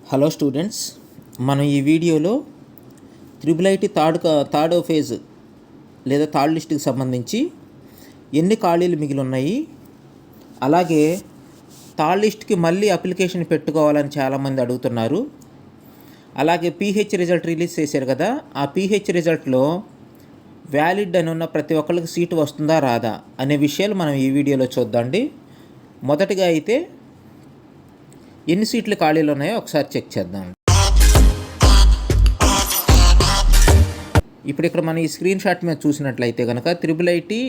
Hello students, మనం ఈ వీడియోలో త్రిబుల్ ఐటీ థర్డ్ ఫేజ్ లేదా థర్డ్ లిస్ట్కి సంబంధించి ఎన్ని ఖాళీలు మిగిలి ఉన్నాయి, అలాగే థర్డ్ లిస్ట్కి మళ్ళీ అప్లికేషన్ పెట్టుకోవాలని చాలామంది అడుగుతున్నారు. అలాగే పీహెచ్ రిజల్ట్ రిలీజ్ చేశారు కదా, ఆ పీహెచ్ రిజల్ట్లో వ్యాలిడ్ అని ఉన్న ప్రతి ఒక్కరికి సీటు వస్తుందా రాదా అనే విషయాలు మనం ఈ వీడియోలో చూద్దాండి. మొదటిగా అయితే ఎన్ని సీట్లు ఖాళీలు ఉన్నాయో ఒకసారి చెక్ చేద్దాం. ఇప్పుడు ఇక్కడ మనం ఈ స్క్రీన్ షాట్ మీద చూసినట్లయితే కనుక త్రిబుల్ ఐటీ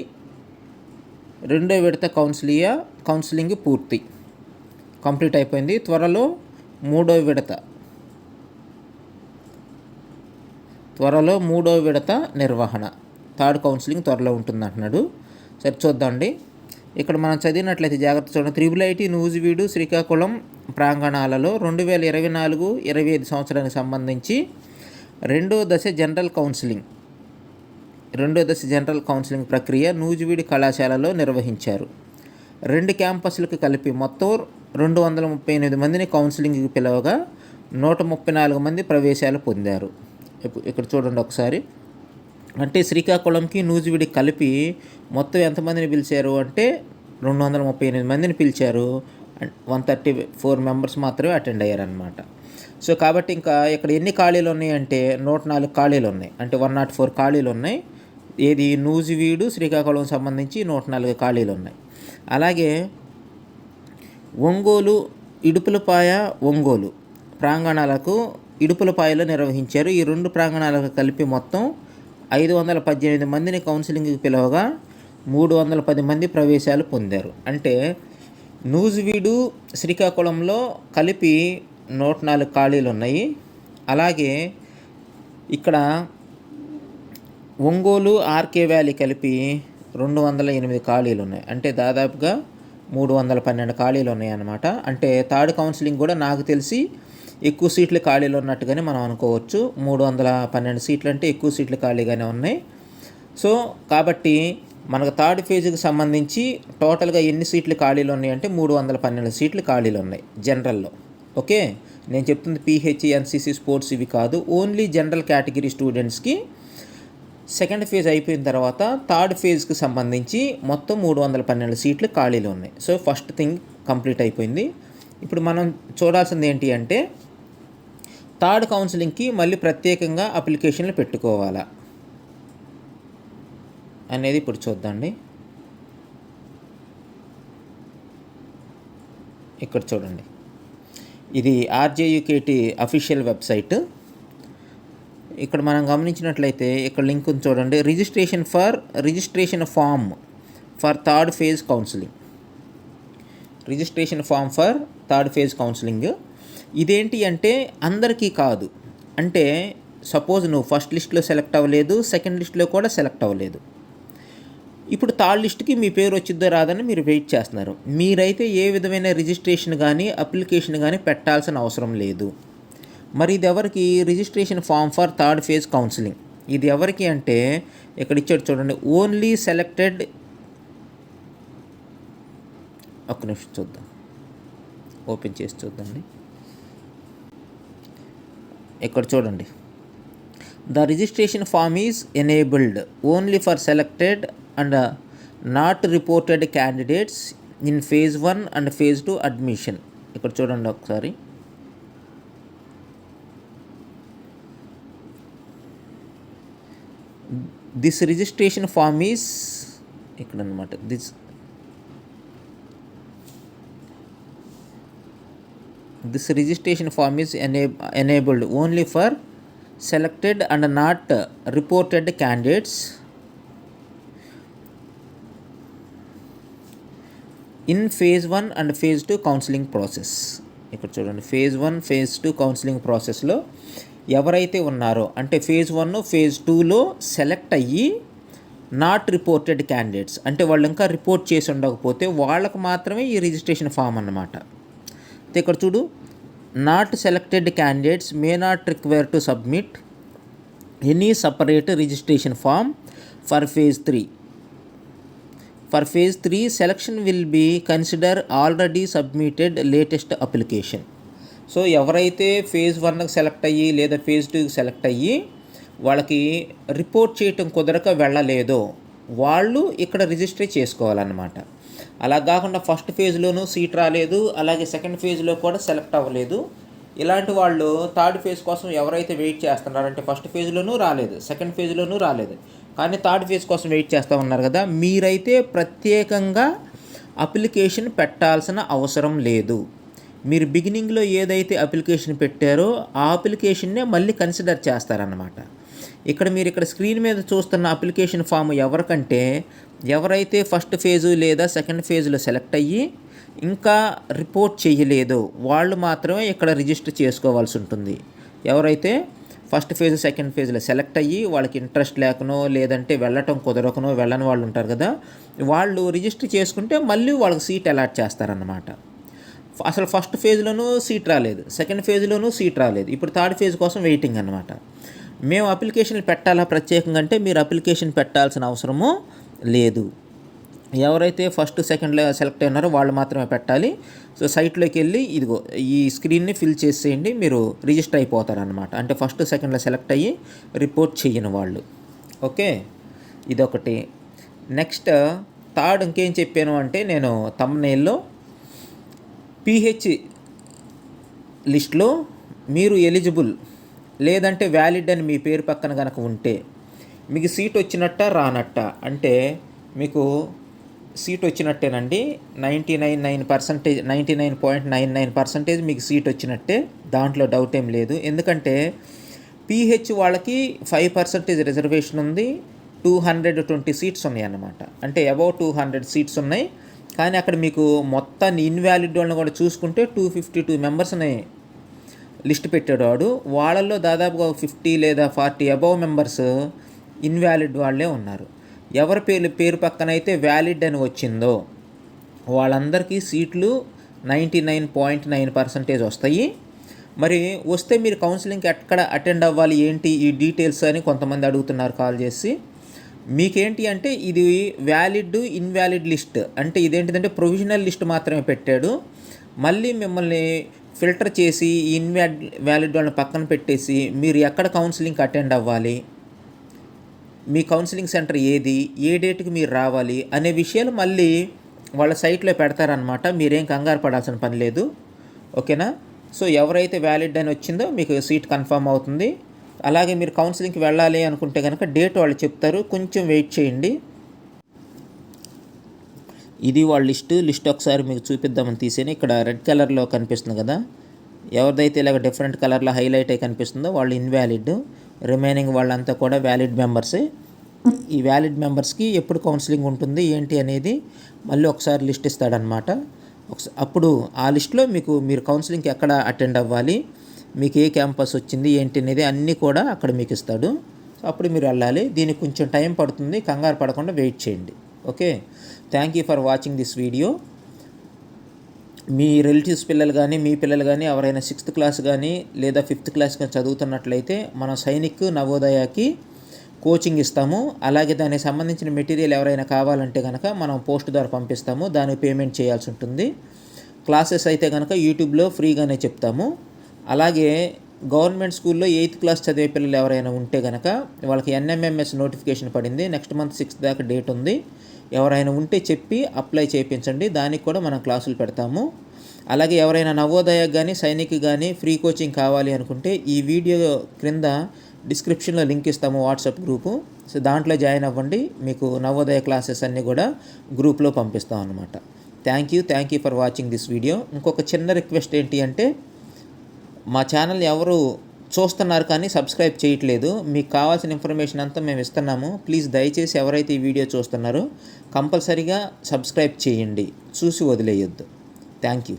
రెండో విడత కౌన్సిలింగ్ కంప్లీట్ అయిపోయింది. త్వరలో మూడో విడత నిర్వహణ, థర్డ్ కౌన్సిలింగ్ త్వరలో ఉంటుంది అంటున్నాడు. సరే చూద్దామండి. ఇక్కడ మనం చదివినట్లయితే జాగ్రత్త చూడండి. త్రిబుల్ ఐటీ నూజివీడు శ్రీకాకుళం ప్రాంగణాలలో 2024-25 సంవత్సరానికి సంబంధించి రెండో దశ జనరల్ కౌన్సిలింగ్ ప్రక్రియ నూజివీడు కళాశాలలో నిర్వహించారు. 2 క్యాంపస్లకు కలిపి మొత్తం 238 మందిని కౌన్సిలింగ్కి పిలవగా 134 మంది ప్రవేశాలు పొందారు. ఇక్కడ చూడండి ఒకసారి. అంటే శ్రీకాకుళంకి నూజివీడికి కలిపి మొత్తం ఎంతమందిని పిలిచారు అంటే 238 మందిని పిలిచారు. 134 మెంబర్స్ మాత్రమే అటెండ్ అయ్యారనమాట. సో కాబట్టి ఇంకా ఇక్కడ ఎన్ని ఖాళీలు ఉన్నాయి అంటే 104 ఖాళీలు ఉన్నాయి, అంటే 104 ఖాళీలు ఉన్నాయి. ఏది నూజివీడు శ్రీకాకుళం సంబంధించి 104 ఖాళీలు ఉన్నాయి. అలాగే ఒంగోలు ప్రాంగణాలకు ఇడుపులపాయలో నిర్వహించారు. ఈ 2 ప్రాంగణాలకు కలిపి మొత్తం 518 మందిని కౌన్సిలింగ్కి పిలవగా 310 మంది ప్రవేశాలు పొందారు. అంటే నూజివీడు శ్రీకాకుళంలో కలిపి 104 ఖాళీలు ఉన్నాయి. అలాగే ఇక్కడ ఒంగోలు ఆర్కే వ్యాలీ కలిపి 208 ఖాళీలు ఉన్నాయి. అంటే దాదాపుగా 312 ఖాళీలు ఉన్నాయి అన్నమాట. అంటే థర్డ్ కౌన్సిలింగ్ కూడా నాకు తెలిసి ఎక్కువ సీట్లు ఖాళీలు ఉన్నట్టుగానే మనం అనుకోవచ్చు. 312 సీట్లు అంటే ఎక్కువ సీట్లు ఖాళీగానే ఉన్నాయి. సో కాబట్టి మనకు థర్డ్ ఫేజ్కి సంబంధించి టోటల్గా ఎన్ని సీట్లు ఖాళీలు ఉన్నాయి అంటే 312 సీట్లు ఖాళీలు ఉన్నాయి జనరల్లో. ఓకే, నేను చెప్తుంది పీహెచ్, ఎన్సీసీ, స్పోర్ట్స్ ఇవి కాదు. ఓన్లీ జనరల్ కేటగిరీ స్టూడెంట్స్కి సెకండ్ ఫేజ్ అయిపోయిన తర్వాత థర్డ్ ఫేజ్కి సంబంధించి మొత్తం 312 సీట్లు ఖాళీలు ఉన్నాయి. సో ఫస్ట్ థింగ్ కంప్లీట్ అయిపోయింది. ఇప్పుడు మనం చూడాల్సింది ఏంటి అంటే థర్డ్ కౌన్సిలింగ్కి మళ్ళీ ప్రత్యేకంగా అప్లికేషన్లు పెట్టుకోవాలా అనేది ఇప్పుడు చూద్దాండి. ఇక్కడ చూడండి, ఇది ఆర్జేయుకేటి అఫీషియల్ వెబ్సైట్. ఇక్కడ మనం గమనించినట్లయితే ఇక్కడ లింక్ ఉంది చూడండి. Registration form for third phase counselling. ఇదేంటి అంటే అందరికీ కాదు. అంటే సపోజ్ నువ్వు ఫస్ట్ లిస్ట్లో సెలెక్ట్ అవ్వలేదు, సెకండ్ లిస్ట్లో కూడా సెలెక్ట్ అవ్వలేదు, ఇప్పుడు థర్డ్ లిస్ట్కి మీ పేరు వచ్చిద్దో రాదని మీరు వెయిట్ చేస్తున్నారు. మీరైతే ఏ విధమైన రిజిస్ట్రేషన్ కానీ అప్లికేషన్ కానీ పెట్టాల్సిన అవసరం లేదు. మరి ఇది ఎవరికి? Registration form for third phase counselling. ఇది ఎవరికి అంటే ఇక్కడ ఇచ్చాడు చూడండి. ఓన్లీ సెలెక్టెడ్, ఒక్క నిమిషం చూద్దాం, ఓపెన్ చేసి చూద్దాండి. ఇక్కడ చూడండి, the registration form is enabled only for selected and not reported candidates in phase 1 and phase 2 admission. ఇక్కడ చూడండి ఒకసారి. దిస్ రిజిస్ట్రేషన్ ఫామ్ ఈజ్ ఇక్కడ అనమాట. This registration form is enabled only for selected and not reported candidates in phase 1 and phase 2 counselling process. ఇక్కడ చూడండి, phase 1, phase 2 counselling ప్రాసెస్లో ఎవరైతే ఉన్నారో అంటే ఫేజ్ 1, ఫేజ్ 2లో సెలెక్ట్ అయ్యి నాట్ రిపోర్టెడ్ క్యాండిడేట్స్ అంటే వాళ్ళు ఇంకా రిపోర్ట్ చేసి ఉండకపోతే వాళ్ళకు మాత్రమే ఈ రిజిస్ట్రేషన్ ఫామ్ అన్నమాట. ఇక్కడ చూడు, not selected candidates may not require to submit any separate registration form for phase 3. For phase 3, selection will be consider already submitted latest application. So ఎవరైతే ఫేజ్ 1కి సెలెక్ట్ అయ్యి లేదా ఫేజ్ 2కి సెలెక్ట్ అయ్యి వాళ్ళకి రిపోర్ట్ చేయటం కుదరక వెళ్ళలేదో వాళ్ళు ఇక్కడ రిజిస్టర్ చేసుకోవాలన్నమాట. అలా కాకుండా ఫస్ట్ ఫేజ్లోనూ సీట్ రాలేదు, అలాగే సెకండ్ ఫేజ్లో కూడా సెలెక్ట్ అవ్వలేదు, ఇలాంటి వాళ్ళు థర్డ్ ఫేజ్ కోసం ఎవరైతే వెయిట్ చేస్తున్నారంటే ఫస్ట్ ఫేజ్లోనూ రాలేదు, సెకండ్ ఫేజ్లోనూ రాలేదు, కానీ థర్డ్ ఫేజ్ కోసం వెయిట్ చేస్తూ ఉన్నారు కదా, మీరైతే ప్రత్యేకంగా అప్లికేషన్ పెట్టాల్సిన అవసరం లేదు. మీరు బిగినింగ్లో ఏదైతే అప్లికేషన్ పెట్టారో ఆ అప్లికేషన్నే మళ్ళీ కన్సిడర్ చేస్తారన్నమాట. ఇక్కడ స్క్రీన్ మీద చూస్తున్న అప్లికేషన్ ఫామ్ ఎవరికంటే ఎవరైతే ఫస్ట్ ఫేజు లేదా సెకండ్ ఫేజ్లో సెలెక్ట్ అయ్యి ఇంకా రిపోర్ట్ చేయలేదో వాళ్ళు మాత్రమే ఇక్కడ రిజిస్టర్ చేసుకోవాల్సి ఉంటుంది. ఎవరైతే ఫస్ట్ ఫేజ్ సెకండ్ ఫేజ్లో సెలెక్ట్ అయ్యి వాళ్ళకి ఇంట్రెస్ట్ లేకనో లేదంటే వెళ్ళటం కుదరకనో వెళ్ళని వాళ్ళు ఉంటారు కదా, వాళ్ళు రిజిస్టర్ చేసుకుంటే మళ్ళీ వాళ్ళకి సీట్ అలాట్ చేస్తారన్నమాట. అసలు ఫస్ట్ ఫేజ్లోనూ సీట్ రాలేదు, సెకండ్ ఫేజ్లోనూ సీట్ రాలేదు, ఇప్పుడు థర్డ్ ఫేజ్ కోసం వెయిటింగ్ అనమాట. మేము అప్లికేషన్లు పెట్టాలా ప్రత్యేకంగా అంటే మీరు అప్లికేషన్ పెట్టాల్సిన అవసరము లేదు. ఎవరైతే ఫస్ట్ సెకండ్లో సెలెక్ట్ అయినారో వాళ్ళు మాత్రమే పెట్టాలి. సో సైట్లోకి వెళ్ళి ఇదిగో ఈ స్క్రీన్ని ఫిల్ చేసేయండి, మీరు రిజిస్టర్ అయిపోతారనమాట. అంటే ఫస్ట్ సెకండ్లో సెలెక్ట్ అయ్యి రిపోర్ట్ చేయని వాళ్ళు. ఓకే, ఇదొకటి. నెక్స్ట్ థర్డ్ ఇంకేం చెప్పాను అంటే నేను థంబ్నెయిల్లో పిహెచ్ లిస్ట్లో మీరు ఎలిజిబుల్ లేదంటే వ్యాలిడ్ అని మీ పేరు పక్కన కనుక ఉంటే మీకు సీట్ వచ్చినట్ట రానట్ట అంటే మీకు సీట్ వచ్చినట్టేనండి. 99.99% మీకు సీట్ వచ్చినట్టే, దాంట్లో డౌట్ ఏం లేదు. ఎందుకంటే పిహెచ్ వాళ్ళకి 5% రిజర్వేషన్ ఉంది, 220 సీట్స్ ఉన్నాయి అన్నమాట. అంటే అబౌవ్ 200 సీట్స్ ఉన్నాయి. కానీ అక్కడ మీకు మొత్తాన్ని ఇన్వాలిడ్ వాళ్ళని కూడా చూసుకుంటే 252 మెంబర్స్ని లిస్ట్ పెట్టాడు వాడు. వాళ్ళల్లో దాదాపుగా 50 లేదా 40 అబౌవ్ మెంబర్స్ ఇన్వాలిడ్ వాళ్ళే ఉన్నారు. ఎవరి పేరు పక్కన అయితే వ్యాలిడ్ అని వచ్చిందో వాళ్ళందరికీ సీట్లు 99.9% వస్తాయి. మరి వస్తే మీరు కౌన్సిలింగ్కి ఎక్కడ అటెండ్ అవ్వాలి ఏంటి ఈ డీటెయిల్స్ అని కొంతమంది అడుగుతున్నారు కాల్ చేసి. మీకేంటి అంటే ఇది వ్యాలిడ్ ఇన్వాలిడ్ లిస్ట్, అంటే ఇదేంటిదంటే ప్రొవిజనల్ లిస్ట్ మాత్రమే పెట్టాడు. మళ్ళీ మిమ్మల్ని ఫిల్టర్ చేసి వ్యాలిడ్ వాళ్ళని పక్కన పెట్టేసి మీరు ఎక్కడ కౌన్సిలింగ్కి అటెండ్ అవ్వాలి, మీ కౌన్సిలింగ్ సెంటర్ ఏది, ఏ డేట్కి మీరు రావాలి అనే విషయాలు మళ్ళీ వాళ్ళ సైట్లో పెడతారనమాట. మీరేం కంగారు పడాల్సిన పని లేదు. ఓకేనా? సో ఎవరైతే వ్యాలిడ్ అని వచ్చిందో మీకు సీట్ కన్ఫర్మ్ అవుతుంది. అలాగే మీరు కౌన్సిలింగ్కి వెళ్ళాలి అనుకుంటే కనుక డేట్ వాళ్ళు చెప్తారు, కొంచెం వెయిట్ చేయండి. ఇది వాళ్ళ లిస్ట్ ఒకసారి మీకు చూపిద్దామని తీసేని. ఇక్కడ రెడ్ కలర్లో కనిపిస్తుంది కదా, ఎవరిదైతే ఇలాగ డిఫరెంట్ కలర్లో హైలైట్ అయి కనిపిస్తుందో వాళ్ళు ఇన్వాలిడ్, రిమైనింగ్ వాళ్ళంతా కూడా వ్యాలిడ్ మెంబర్సే. ఈ వ్యాలిడ్ మెంబర్స్కి ఎప్పుడు కౌన్సిలింగ్ ఉంటుంది ఏంటి అనేది మళ్ళీ ఒకసారి లిస్ట్ ఇస్తాడనమాట. అప్పుడు ఆ లిస్ట్లో మీరు కౌన్సిలింగ్కి ఎక్కడ అటెండ్ అవ్వాలి, మీకు ఏ క్యాంపస్ వచ్చింది ఏంటి అనేది అన్నీ కూడా అక్కడ మీకు ఇస్తాడు. అప్పుడు మీరు వెళ్ళాలి. దీనికి కొంచెం టైం పడుతుంది, కంగారు పడకుండా వెయిట్ చేయండి. Okay, thank you for watching this video. Me relatives పిల్లలు కానీ మీ పిల్లలు కానీ ఎవరైనా 6th క్లాస్ కానీ లేదా 5th క్లాస్ కానీ చదువుతున్నట్లయితే మనం సైనిక్ నవోదయకి కోచింగ్ ఇస్తాము. అలాగే దానికి సంబంధించిన మెటీరియల్ ఎవరైనా కావాలంటే కనుక మనం పోస్ట్ ద్వారా పంపిస్తాము, దానికి పేమెంట్ చేయాల్సి ఉంటుంది. క్లాసెస్ అయితే కనుక యూట్యూబ్లో ఫ్రీగానే చెప్తాము. అలాగే గవర్నమెంట్ స్కూల్లో 8th క్లాస్ చదివే పిల్లలు ఎవరైనా ఉంటే కనుక వాళ్ళకి NMMS నోటిఫికేషన్ పడింది, నెక్స్ట్ మంత్ 6th దాకా డేట్ ఉంది. ఎవరైనా ఉంటే చెప్పి అప్లై చేయించండి, దానికి కూడా మనం క్లాసులు పెడతాము. అలాగే ఎవరైనా నవోదయ కానీ సైనిక్ కానీ ఫ్రీ కోచింగ్ కావాలి అనుకుంటే ఈ వీడియో క్రింద డిస్క్రిప్షన్లో లింక్ ఇస్తాము, వాట్సాప్ గ్రూపు. సో దాంట్లో జాయిన్ అవ్వండి, మీకు నవోదయ క్లాసెస్ అన్నీ కూడా గ్రూప్లో పంపిస్తాం అన్నమాట. Thank you for watching this video. ఇంకొక చిన్న రిక్వెస్ట్ ఏంటి అంటే మా ఛానల్ ఎవరు చూస్తున్నారు కానీ సబ్స్క్రైబ్ చేయట్లేదు. మీకు కావాల్సిన ఇన్ఫర్మేషన్ అంతా మేము ఇస్తున్నాము. ప్లీజ్ దయచేసి ఎవరైతే ఈ వీడియో చూస్తున్నారో కంపల్సరీగా సబ్స్క్రైబ్ చేయండి, చూసి వదిలేయొద్దు. Thank you.